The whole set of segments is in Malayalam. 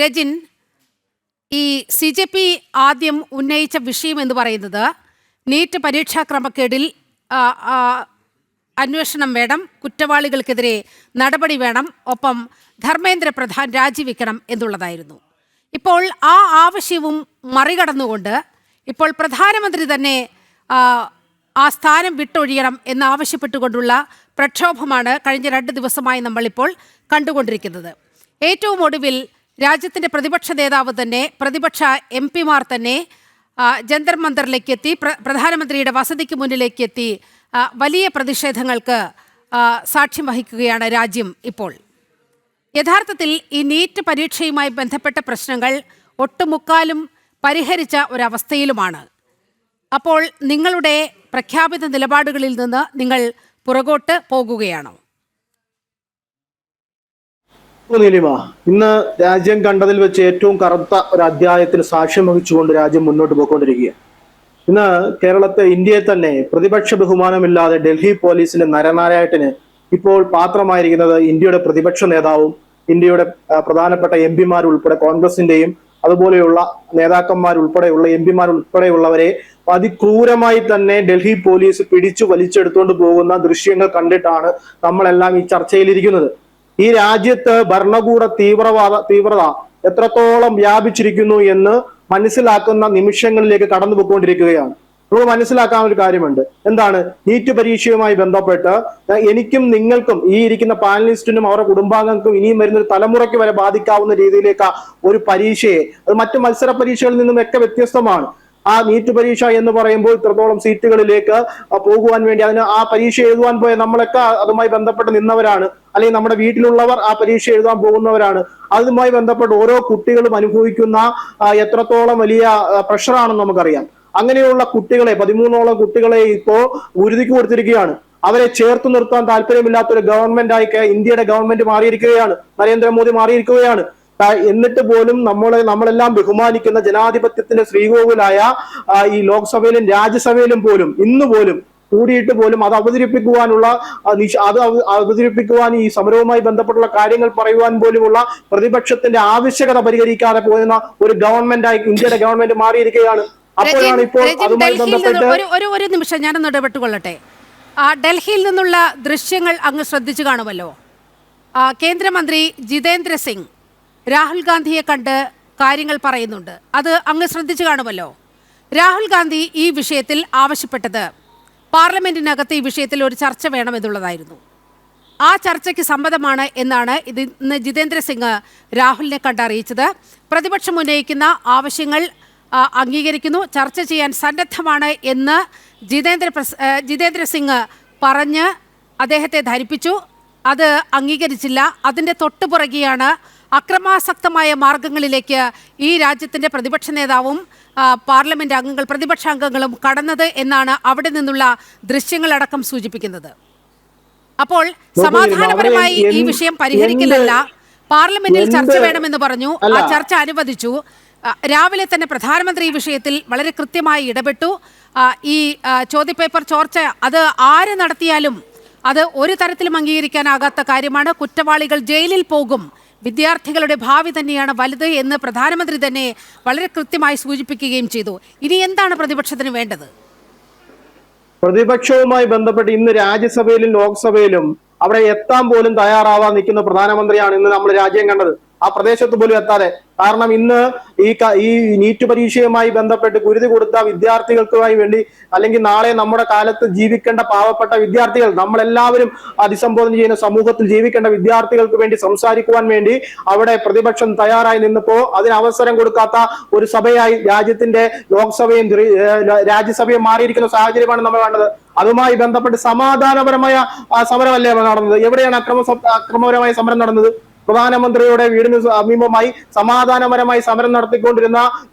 രജിൻ, ഈ CJP ആദ്യം ഉന്നയിച്ച വിഷയം എന്ന് പറയുന്നത് നീറ്റ് പരീക്ഷാ ക്രമക്കേടിൽ അന്വേഷണം വേണം, കുറ്റവാളികൾക്കെതിരെ നടപടി വേണം, ഒപ്പം ധർമ്മേന്ദ്ര പ്രധാൻ രാജിവെക്കണം എന്നുള്ളതായിരുന്നു. ഇപ്പോൾ ആ ആവശ്യവും മറികടന്നുകൊണ്ട് ഇപ്പോൾ പ്രധാനമന്ത്രി തന്നെ ആ സ്ഥാനം വിട്ടൊഴിയണം എന്നാവശ്യപ്പെട്ടുകൊണ്ടുള്ള പ്രക്ഷോഭമാണ് കഴിഞ്ഞ 2 ദിവസമായി നമ്മളിപ്പോൾ കണ്ടുകൊണ്ടിരിക്കുന്നത്. ഏറ്റവും ഒടുവിൽ രാജ്യത്തിൻ്റെ പ്രതിപക്ഷ നേതാവ് തന്നെ, പ്രതിപക്ഷ MP-മാർ തന്നെ ജന്തർ മന്ദറിലേക്ക് എത്തി, പ്രധാനമന്ത്രിയുടെ വസതിക്ക് മുന്നിലേക്ക് എത്തി വലിയ പ്രതിഷേധങ്ങൾക്ക് സാക്ഷ്യം വഹിക്കുകയാണ് രാജ്യം ഇപ്പോൾ. യഥാർത്ഥത്തിൽ ഈ നീറ്റ് പരീക്ഷയുമായി ബന്ധപ്പെട്ട പ്രശ്നങ്ങൾ ഒട്ടുമുക്കാലും പരിഹരിച്ച ഒരവസ്ഥയിലുമാണ്. അപ്പോൾ നിങ്ങളുടെ പ്രഖ്യാപിത നിലപാടുകളിൽ നിന്ന് നിങ്ങൾ പുറകോട്ട് പോകുകയാണോ? നീലിമ, ഇന്ന് രാജ്യം കണ്ടതിൽ വെച്ച് ഏറ്റവും കറുത്ത ഒരു അധ്യായത്തിന് സാക്ഷ്യം വഹിച്ചുകൊണ്ട് രാജ്യം മുന്നോട്ട് പോയിക്കൊണ്ടിരിക്കുകയാണ്. ഇന്ന് കേരളത്തെ, ഇന്ത്യയെ തന്നെ പ്രതിപക്ഷ ബഹുമാനമില്ലാതെ ഡൽഹി പോലീസിന്റെ നരനാരായട്ടിന് ഇപ്പോൾ പാത്രമായിരിക്കുന്നത് ഇന്ത്യയുടെ പ്രതിപക്ഷ നേതാവും ഇന്ത്യയുടെ പ്രധാനപ്പെട്ട MP-മാർ ഉൾപ്പെടെ കോൺഗ്രസിന്റെയും അതുപോലെയുള്ള നേതാക്കന്മാരുൾപ്പെടെയുള്ള MP-മാർ ഉൾപ്പെടെയുള്ളവരെ അതിക്രൂരമായി തന്നെ ഡൽഹി പോലീസ് പിടിച്ചു വലിച്ചെടുത്തുകൊണ്ട് പോകുന്ന ദൃശ്യങ്ങൾ കണ്ടിട്ടാണ് നമ്മളെല്ലാം ഈ ചർച്ചയിലിരിക്കുന്നത്. ഈ രാജ്യത്ത് ഭരണകൂട തീവ്രത എത്രത്തോളം വ്യാപിച്ചിരിക്കുന്നു എന്ന് മനസ്സിലാക്കുന്ന നിമിഷങ്ങളിലേക്ക് കടന്നു പോയിക്കൊണ്ടിരിക്കുകയാണ്. നമ്മൾ മനസ്സിലാക്കാൻ ഒരു കാര്യമുണ്ട്. എന്താണ്? നീറ്റ് പരീക്ഷയുമായി ബന്ധപ്പെട്ട് എനിക്കും നിങ്ങൾക്കും ഈ ഇരിക്കുന്ന പാനലിസ്റ്റിനും അവരുടെ കുടുംബാംഗങ്ങൾക്കും ഇനിയും വരുന്ന ഒരു തലമുറയ്ക്ക് വരെ ബാധിക്കാവുന്ന രീതിയിലേക്ക് ഒരു പരീക്ഷയെ, അത് മറ്റു മത്സര പരീക്ഷകളിൽ നിന്നും ഒക്കെ വ്യത്യസ്തമാണ്. ആ നീറ്റ് പരീക്ഷ എന്ന് പറയുമ്പോൾ ഇത്രത്തോളം സീറ്റുകളിലേക്ക് പോകുവാൻ വേണ്ടി ആ പരീക്ഷ എഴുതുവാൻ പോയ നമ്മളൊക്കെ അതുമായി ബന്ധപ്പെട്ട് നിന്നവരാണ്, അല്ലെങ്കിൽ നമ്മുടെ വീട്ടിലുള്ളവർ ആ പരീക്ഷ എഴുതാൻ പോകുന്നവരാണ്. അതുമായി ബന്ധപ്പെട്ട് ഓരോ കുട്ടികളും അനുഭവിക്കുന്ന എത്രത്തോളം വലിയ പ്രഷറാണെന്ന് നമുക്കറിയാം. അങ്ങനെയുള്ള കുട്ടികളെ, 13ഓളം കുട്ടികളെ ഇപ്പോ ഉരുതിക്ക് കൊടുത്തിരിക്കുകയാണ്. അവരെ ചേർത്ത് നിർത്താൻ താല്പര്യമില്ലാത്തൊരു ഗവൺമെന്റായി ഇന്ത്യയുടെ ഗവൺമെന്റ് മാറിയിരിക്കുകയാണ്, നരേന്ദ്രമോദി മാറിയിരിക്കുകയാണ്. എന്നിട്ട് പോലും നമ്മളെല്ലാം ബഹുമാനിക്കുന്ന ജനാധിപത്യത്തിന്റെ ശ്രീകോവിലായ ഈ ലോക്സഭയിലും രാജ്യസഭയിലും പോലും ഇന്ന് പോലും കൂടിയിട്ട് പോലും അത് അവതരിപ്പിക്കുവാൻ ഈ സമരവുമായി ബന്ധപ്പെട്ടുള്ള കാര്യങ്ങൾ പറയുവാൻ പോലുമുള്ള പ്രതിപക്ഷത്തിന്റെ ആവശ്യകത പരിഹരിക്കാതെ പോകുന്ന ഒരു ഗവൺമെന്റായി ഇന്ത്യയുടെ ഗവൺമെന്റ് മാറിയിരിക്കുകയാണ്. അപ്പോഴാണ് ഇപ്പോൾ അതുമായി ബന്ധപ്പെട്ട് ഒരു നിമിഷം ഞാനൊന്ന് ഇടപെട്ടുകൊള്ളട്ടെ. ഡൽഹിയിൽ നിന്നുള്ള ദൃശ്യങ്ങൾ അങ്ങ് ശ്രദ്ധിച്ചു കാണുമല്ലോ. കേന്ദ്രമന്ത്രി ജിതേന്ദ്ര സിംഗ് രാഹുൽ ഗാന്ധിയെ കണ്ട് കാര്യങ്ങൾ പറയുന്നുണ്ട്. അത് അങ്ങ് ശ്രദ്ധിച്ചു കാണുമല്ലോ. രാഹുൽ ഗാന്ധി ഈ വിഷയത്തിൽ ആവശ്യപ്പെട്ടത് പാർലമെന്റിനകത്ത് ഈ വിഷയത്തിൽ ഒരു ചർച്ച വേണമെന്നുള്ളതായിരുന്നു. ആ ചർച്ചയ്ക്ക് സമ്മതമാണ് എന്നാണ് ഇന്ന് ജിതേന്ദ്ര സിംഗ് രാഹുലിനെ കണ്ടറിയിച്ചത്. പ്രതിപക്ഷം ഉന്നയിക്കുന്ന ആവശ്യങ്ങൾ അംഗീകരിക്കുന്നു, ചർച്ച ചെയ്യാൻ സന്നദ്ധമാണ് എന്ന് ജിതേന്ദ്ര സിംഗ് പറഞ്ഞ് അദ്ദേഹത്തെ ധരിപ്പിച്ചു. അത് അംഗീകരിച്ചില്ല. അതിൻ്റെ തൊട്ടുപുറകെയാണ് അക്രമാസക്തമായ മാർഗങ്ങളിലേക്ക് ഈ രാജ്യത്തിൻ്റെ പ്രതിപക്ഷ നേതാവും പാർലമെന്റ് അംഗങ്ങൾ, പ്രതിപക്ഷ അംഗങ്ങളും കടന്നത് എന്നാണ് അവിടെ നിന്നുള്ള ദൃശ്യങ്ങളടക്കം സൂചിപ്പിക്കുന്നത്. അപ്പോൾ സമാധാനപരമായി ഈ വിഷയം പരിഹരിക്കില്ലല്ല, പാർലമെന്റിൽ ചർച്ച വേണമെന്ന് പറഞ്ഞു. ആ ചർച്ച അനുവദിച്ചു. രാവിലെ തന്നെ പ്രധാനമന്ത്രി ഈ വിഷയത്തിൽ വളരെ കൃത്യമായി ഇടപെട്ടു. ഈ ചോദ്യപേപ്പർ ചോർച്ച അത് ആര് നടത്തിയാലും അത് ഒരു തരത്തിലും അംഗീകരിക്കാനാകാത്ത കാര്യമാണ്. കുറ്റവാളികൾ ജയിലിൽ പോകും, വിദ്യാർത്ഥികളുടെ ഭാവി തന്നെയാണ് വലുത് എന്ന് പ്രധാനമന്ത്രി തന്നെ വളരെ കൃത്യമായി സൂചിപ്പിക്കുകയും ചെയ്തു. ഇനി എന്താണ് പ്രതിപക്ഷത്തിന് വേണ്ടത്? പ്രതിപക്ഷവുമായി ബന്ധപ്പെട്ട് ഇന്ന് രാജ്യസഭയിലും ലോക്സഭയിലും അവിടെ എത്താൻ പോലും തയ്യാറാവാൻ നിൽക്കുന്ന പ്രധാനമന്ത്രിയാണ് ഇന്ന് നമ്മൾ രാജ്യം കണ്ടത്. ആ പ്രദേശത്ത് പോലും എത്താതെ. കാരണം ഇന്ന് ഈ നീറ്റ് പരീക്ഷയുമായി ബന്ധപ്പെട്ട് കുരുതി കൊടുത്ത വിദ്യാർത്ഥികൾക്കുമായി വേണ്ടി, അല്ലെങ്കിൽ നാളെ നമ്മുടെ കാലത്ത് ജീവിക്കേണ്ട പാവപ്പെട്ട വിദ്യാർത്ഥികൾ, നമ്മളെല്ലാവരും അഭിസംബോധന ചെയ്യുന്ന സമൂഹത്തിൽ ജീവിക്കേണ്ട വിദ്യാർത്ഥികൾക്ക് വേണ്ടി സംസാരിക്കുവാൻ വേണ്ടി അവിടെ പ്രതിപക്ഷം തയ്യാറായി നിന്നപ്പോ അതിന് അവസരം കൊടുക്കാത്ത ഒരു സഭയായി രാജ്യത്തിന്റെ ലോക്സഭയും രാജ്യസഭയും മാറിയിരിക്കുന്ന സാഹചര്യമാണ് നമ്മൾ കണ്ടത്. അതുമായി ബന്ധപ്പെട്ട് സമാധാനപരമായ സമരമല്ലേ നടന്നത്? എവിടെയാണ് അക്രമപരമായ സമരം നടന്നത്? പ്രധാനമന്ത്രിയുടെ വീടിന് സമീപമായി സമാധാനപരമായി സമരം നടത്തിക്കൊണ്ടിരുന്ന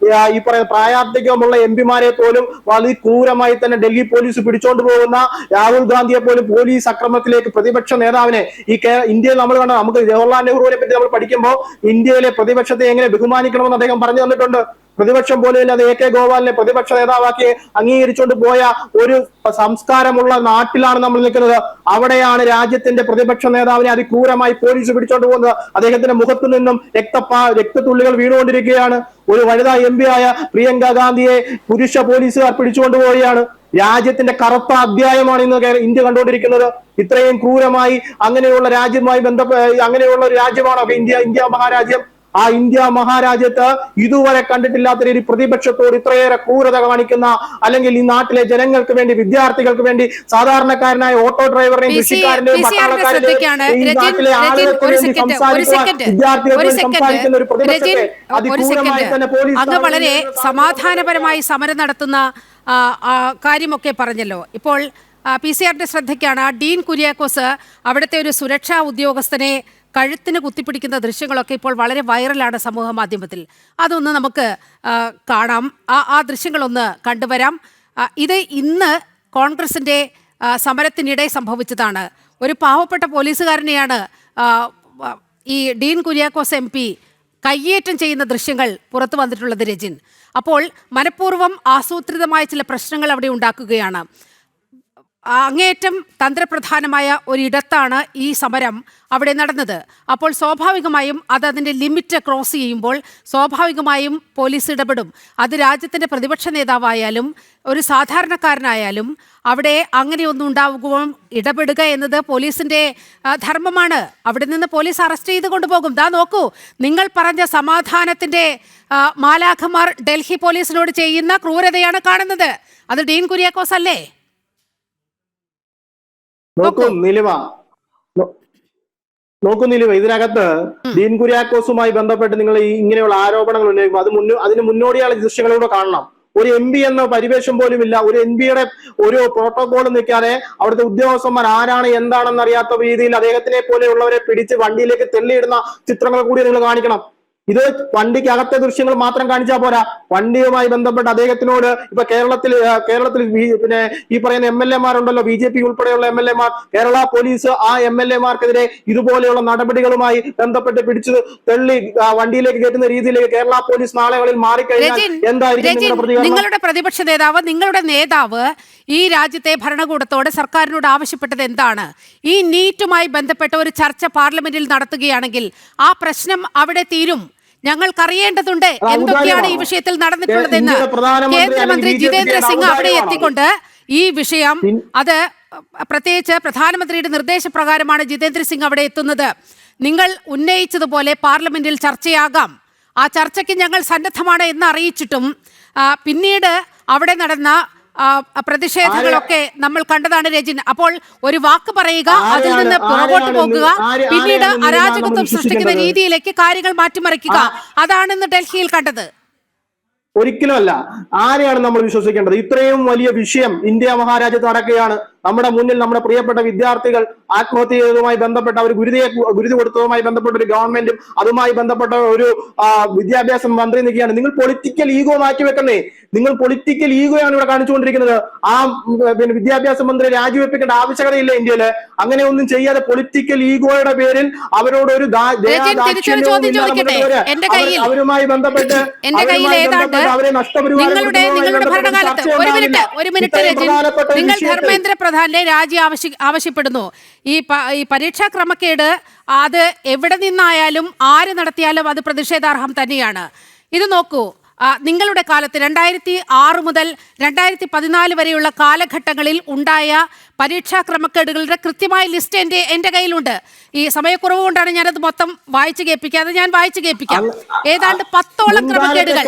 ഈ പറയുന്ന പ്രായാധിക്യമുള്ള MP-മാരെ പോലും വളരെ ക്രൂരമായി തന്നെ ഡൽഹി പോലീസ് പിടിച്ചോണ്ട് പോകുന്ന രാഹുൽ ഗാന്ധിയെ പോലും പോലീസ് അക്രമത്തിലേക്ക്, പ്രതിപക്ഷ നേതാവിനെ ഇന്ത്യയിൽ നമ്മൾ നമുക്ക് ജവഹർലാൽ നെഹ്റുവിനെ പറ്റി നമ്മൾ പഠിക്കുമ്പോൾ ഇന്ത്യയിലെ പ്രതിപക്ഷത്തെ എങ്ങനെ ബഹുമാനിക്കണമെന്ന് അദ്ദേഹം പറഞ്ഞു തന്നിട്ടുണ്ട്. പ്രതിപക്ഷം പോലെയല്ല അത് AK ഗോപാലിനെ പ്രതിപക്ഷ നേതാവാക്കി അംഗീകരിച്ചുകൊണ്ട് പോയ ഒരു സംസ്കാരമുള്ള നാട്ടിലാണ് നമ്മൾ നിൽക്കുന്നത്. അവിടെയാണ് രാജ്യത്തിന്റെ പ്രതിപക്ഷ നേതാവിനെ അതിക്രൂരമായി പോലീസ് പിടിച്ചോണ്ട് പോകുന്നത്. അദ്ദേഹത്തിന്റെ മുഖത്തു നിന്നും രക്തത്തുള്ളികൾ വീണുകൊണ്ടിരിക്കുകയാണ്. ഒരു വനിതാ MP ആയ പ്രിയങ്ക ഗാന്ധിയെ പുരുഷ പോലീസുകാർ പിടിച്ചുകൊണ്ട് പോവുകയാണ്. രാജ്യത്തിന്റെ കറുത്ത അധ്യായമാണ് ഇന്ന് ഇന്ത്യ കണ്ടുകൊണ്ടിരിക്കുന്നത്. ഇത്രയും ക്രൂരമായി അങ്ങനെയുള്ള രാജ്യവുമായി അങ്ങനെയുള്ള ഒരു രാജ്യമാണോ ഇന്ത്യ മഹാരാജ്യം? ആ ഇന്ത്യ മഹാരാജ്യത്ത് ഇതുവരെ കണ്ടിട്ടില്ലാത്ത രീതി പ്രതിപക്ഷത്തോട് ഇത്രയേറെ ക്രൂരത കാണിക്കുന്ന, അല്ലെങ്കിൽ ഈ നാട്ടിലെ ജനങ്ങൾക്ക് വേണ്ടി, വിദ്യാർത്ഥികൾക്ക് വേണ്ടി, സാധാരണക്കാരനായ ഓട്ടോ ഡ്രൈവറിനെയും കൃഷിക്കാരനെയും പട്ടാളക്കാരനെയും ഈ നാട്ടിലെ ആളുകൾക്ക് വേണ്ടി സംസാരിക്കുന്ന വിദ്യാർത്ഥികൾക്ക് വേണ്ടി സംസാരിക്കുന്ന ഒരു പ്രതിപക്ഷത്തെ അതിക്രൂരമായി തന്നെ പോലീസ് അങ്ങ് വളരെ സമാധാനപരമായി സമരം നടത്തുന്ന കാര്യമൊക്കെ പറഞ്ഞല്ലോ. ഇപ്പോൾ PCR-ന്റെ ശ്രദ്ധയ്ക്കാണ് ഡീൻ കുര്യാക്കോസ് അവിടുത്തെ ഒരു സുരക്ഷാ ഉദ്യോഗസ്ഥനെ കഴുത്തിന് കുത്തിപ്പിടിക്കുന്ന ദൃശ്യങ്ങളൊക്കെ ഇപ്പോൾ വളരെ വൈറലാണ് സമൂഹ മാധ്യമത്തിൽ. അതൊന്ന് നമുക്ക് കാണാം, ആ ദൃശ്യങ്ങളൊന്ന് കണ്ടുവരാം. ഇത് ഇന്ന് കോൺഗ്രസിൻ്റെ സമരത്തിനിടെ സംഭവിച്ചതാണ്. ഒരു പാവപ്പെട്ട പോലീസുകാരനെയാണ് ഈ ഡീൻ കുര്യാക്കോസ് MP കയ്യേറ്റം ചെയ്യുന്ന ദൃശ്യങ്ങൾ പുറത്തു വന്നിട്ടുള്ളത് രജിൻ. അപ്പോൾ മനഃപൂർവ്വം ആസൂത്രിതമായ ചില പ്രശ്നങ്ങൾ അവിടെ ഉണ്ടാക്കുകയാണ്. അങ്ങേയറ്റം തന്ത്രപ്രധാനമായ ഒരിടത്താണ് ഈ സമരം അവിടെ നടന്നത്. അപ്പോൾ സ്വാഭാവികമായും അതിൻ്റെ ലിമിറ്റ് ക്രോസ് ചെയ്യുമ്പോൾ സ്വാഭാവികമായും പോലീസ് ഇടപെടും. അത് രാജ്യത്തിൻ്റെ പ്രതിപക്ഷ നേതാവായാലും ഒരു സാധാരണക്കാരനായാലും അവിടെ അങ്ങനെയൊന്നും ഉണ്ടാവുകയും ഇടപെടുക എന്നത് പോലീസിൻ്റെ ധർമ്മമാണ്. അവിടെ നിന്ന് പോലീസ് അറസ്റ്റ് ചെയ്ത് കൊണ്ടുപോകും. ദാ നോക്കൂ, നിങ്ങൾ പറഞ്ഞ സമാധാനത്തിൻ്റെ മാലാഖമാർ ഡൽഹി പോലീസിനോട് ചെയ്യുന്ന ക്രൂരതയാണ് കാണുന്നത്. അത് ഡീൻ കുര്യാക്കോസ് അല്ലേ? നോക്കൂ നീലിമ, ഇതിനകത്ത് ഡീൻ കുര്യാക്കോസുമായി ബന്ധപ്പെട്ട് നിങ്ങൾ ഇങ്ങനെയുള്ള ആരോപണങ്ങൾ ഉന്നയിക്കുമ്പോൾ അതിന് മുന്നോടിയുള്ള ദൃശ്യങ്ങളൂടെ കാണണം. ഒരു MP എന്ന പരിവേഷം പോലും ഇല്ല. ഒരു MP-യുടെ ഒരു പ്രോട്ടോകോൾ നിൽക്കാതെ അവിടുത്തെ ഉദ്യോഗസ്ഥന്മാർ ആരാണ് എന്താണെന്ന് അറിയാത്ത രീതിയിൽ അദ്ദേഹത്തിനെ പോലെയുള്ളവരെ പിടിച്ച് വണ്ടിയിലേക്ക് തെള്ളിയിടുന്ന ചിത്രങ്ങൾ കൂടി നിങ്ങൾ കാണിക്കണം. ഇത് വണ്ടിക്കകത്തെ ദൃശ്യങ്ങൾ മാത്രം കാണിച്ചാൽ പോരാ. വണ്ടിയുമായി ബന്ധപ്പെട്ട് അദ്ദേഹത്തിനോട് ഇപ്പൊ കേരളത്തിൽ പിന്നെ ഈ പറയുന്ന MLA-മാരുണ്ടല്ലോ, BJP ഉൾപ്പെടെയുള്ള MLA-മാർ, കേരള പോലീസ് ആ MLA-മാർക്കെതിരെ ഇതുപോലെയുള്ള നടപടികളുമായി ബന്ധപ്പെട്ട് പിടിച്ചു തെള്ളി വണ്ടിയിലേക്ക് കയറ്റുന്ന രീതിയിലേക്ക് കേരള പോലീസ് നാളുകളിൽ മാറിക്കഴിഞ്ഞാൽ എന്തായിരിക്കും നിങ്ങളുടെ പ്രതിപക്ഷ നേതാവ്, നിങ്ങളുടെ നേതാവ് ഈ രാജ്യത്തെ ഭരണകൂടത്തോട്, സർക്കാരിനോട് ആവശ്യപ്പെട്ടത് എന്താണ്? ഈ നീറ്റുമായി ബന്ധപ്പെട്ട ഒരു ചർച്ച പാർലമെന്റിൽ നടത്തുകയാണെങ്കിൽ ആ പ്രശ്നം അവിടെ തീരും. ഞങ്ങൾക്കറിയേണ്ടതുണ്ട് എന്തൊക്കെയാണ് ഈ വിഷയത്തിൽ നടന്നിട്ടുള്ളതെന്ന്. കേന്ദ്രമന്ത്രി ജിതേന്ദ്ര സിംഗ് അവിടെ എത്തിക്കൊണ്ട് ഈ വിഷയം, അത് പ്രത്യേകിച്ച് പ്രധാനമന്ത്രിയുടെ നിർദ്ദേശപ്രകാരമാണ് ജിതേന്ദ്ര സിംഗ് അവിടെ എത്തുന്നത്. നിങ്ങൾ ഉന്നയിച്ചതുപോലെ പാർലമെന്റിൽ ചർച്ചയാകാം, ആ ചർച്ചയ്ക്ക് ഞങ്ങൾ സന്നദ്ധമാണ് എന്ന് അറിയിച്ചിട്ടും പിന്നീട് അവിടെ നടന്ന പ്രതിഷേധങ്ങളൊക്കെ നമ്മൾ കണ്ടതാണ് രജിൻ. അപ്പോൾ ഒരു വാക്ക് പറയുക, അതിൽ നിന്ന് പുറകോട്ട് പോകുക, പിന്നീട് അരാജകത്വം സൃഷ്ടിക്കുന്ന രീതിയിലേക്ക് കാര്യങ്ങൾ മാറ്റിമറിക്കുക, അതാണ് ഇന്ന് ഡൽഹിയിൽ കണ്ടത്. ഒരിക്കലുമല്ല. ആരെയാണ് നമ്മൾ വിശ്വസിക്കേണ്ടത്? ഇത്രയും വലിയ വിഷയം ഇന്ത്യ മഹാരാജ്യത്ത് നടക്കുകയാണ്. നമ്മുടെ മുന്നിൽ നമ്മുടെ പ്രിയപ്പെട്ട വിദ്യാർത്ഥികൾ ആത്മഹത്യ ചെയ്തതുമായി ബന്ധപ്പെട്ട ഒരു ഗുരുതി കൊടുത്തതുമായി ബന്ധപ്പെട്ട ഒരു ഗവൺമെന്റും അതുമായി ബന്ധപ്പെട്ട ഒരു വിദ്യാഭ്യാസ മന്ത്രി നിൽക്കുകയാണ്. നിങ്ങൾ പൊളിറ്റിക്കൽ ഈഗോ മാറ്റിവെക്കുന്നേ. നിങ്ങൾ പൊളിറ്റിക്കൽ ഈഗോയാണ് ഇവിടെ കാണിച്ചുകൊണ്ടിരിക്കുന്നത്. ആ പിന്നെ വിദ്യാഭ്യാസ മന്ത്രി രാജിവെപ്പിക്കേണ്ട ആവശ്യകതയില്ല ഇന്ത്യയില്. അങ്ങനെ ഒന്നും ചെയ്യാതെ പൊളിറ്റിക്കൽ ഈഗോയുടെ പേരിൽ അവരോട് ഒരു അവരുമായി ബന്ധപ്പെട്ട് അവരെ നഷ്ടപരിഹാരം നിങ്ങൾ ധർമ്മേന്ദ്ര പ്രധാന്റെ രാജി ആവശ്യപ്പെടുന്നു. ഈ പരീക്ഷാ ക്രമക്കേട് അത് എവിടെ നിന്നായാലും ആര് നടത്തിയാലും അത് പ്രതിഷേധാർഹം തന്നെയാണ്. ഇത് നോക്കൂ, നിങ്ങളുടെ കാലത്ത് 2006 മുതൽ 2014 വരെയുള്ള കാലഘട്ടങ്ങളിൽ ഉണ്ടായ പരീക്ഷാ ക്രമക്കേടുകളുടെ കൃത്യമായ ലിസ്റ്റ് എൻ്റെ കയ്യിലുണ്ട്. ഈ സമയക്കുറവ് കൊണ്ടാണ് ഞാനത് മൊത്തം വായിച്ചു കേൾപ്പിക്കാതെ ഞാൻ വായിച്ചു കേൾപ്പിക്കാം. ഏതാണ്ട് 10ഓളം ക്രമക്കേടുകൾ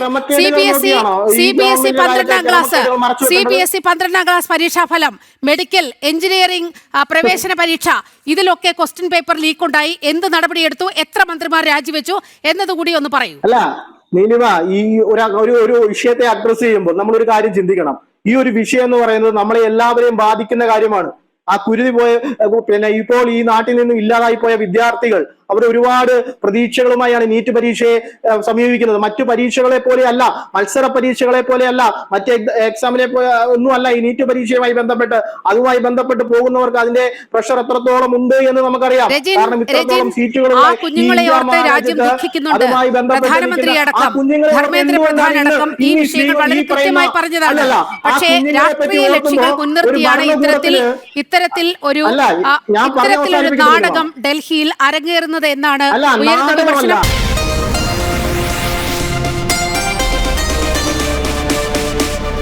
CBSE 12ാം ക്ലാസ് പരീക്ഷാഫലം, മെഡിക്കൽ, എഞ്ചിനീയറിംഗ് പ്രവേശന പരീക്ഷ, ഇതിലൊക്കെ ക്വസ്റ്റ്യൻ പേപ്പർ ലീക്ക് ഉണ്ടായി. എന്ത് നടപടിയെടുത്തു, എത്ര മന്ത്രിമാർ രാജിവെച്ചു എന്നതുകൂടി ഒന്ന് പറയൂ. നീലിമ, ഈ ഒരു വിഷയത്തെ അഡ്രസ് ചെയ്യുമ്പോൾ നമ്മളൊരു കാര്യം ചിന്തിക്കണം. ഈ ഒരു വിഷയം എന്ന് പറയുന്നത് നമ്മളെ എല്ലാവരെയും ബാധിക്കുന്ന കാര്യമാണ്. ആ കുരുതി പോയ, പിന്നെ ഇപ്പോൾ ഈ നാട്ടിൽ നിന്നും ഇല്ലാതായി പോയ വിദ്യാർത്ഥികൾ, അവർ ഒരുപാട് പ്രതീക്ഷകളുമായാണ് നീറ്റ് പരീക്ഷയെ സമീപിക്കുന്നത്. മറ്റു പരീക്ഷകളെ പോലെയല്ല, മത്സര പരീക്ഷകളെ പോലെയല്ല, മറ്റ് എക്സാമിനെ ഒന്നുമല്ല ഈ നീറ്റ് പരീക്ഷയുമായി ബന്ധപ്പെട്ട്. അതുമായി ബന്ധപ്പെട്ട് പോകുന്നവർക്ക് അതിന്റെ പ്രഷർ എത്രത്തോളം ഉണ്ട് എന്ന് നമുക്കറിയാം. കാരണം ഇത്രത്തോളം സീറ്റുകൾ അതുമായി ഇത്തരത്തിൽ ഒരു നാടകം ഡൽഹിയിൽ അരങ്ങേറുന്നത് എന്നാണ് ഉയർന്ന വിമർശനം.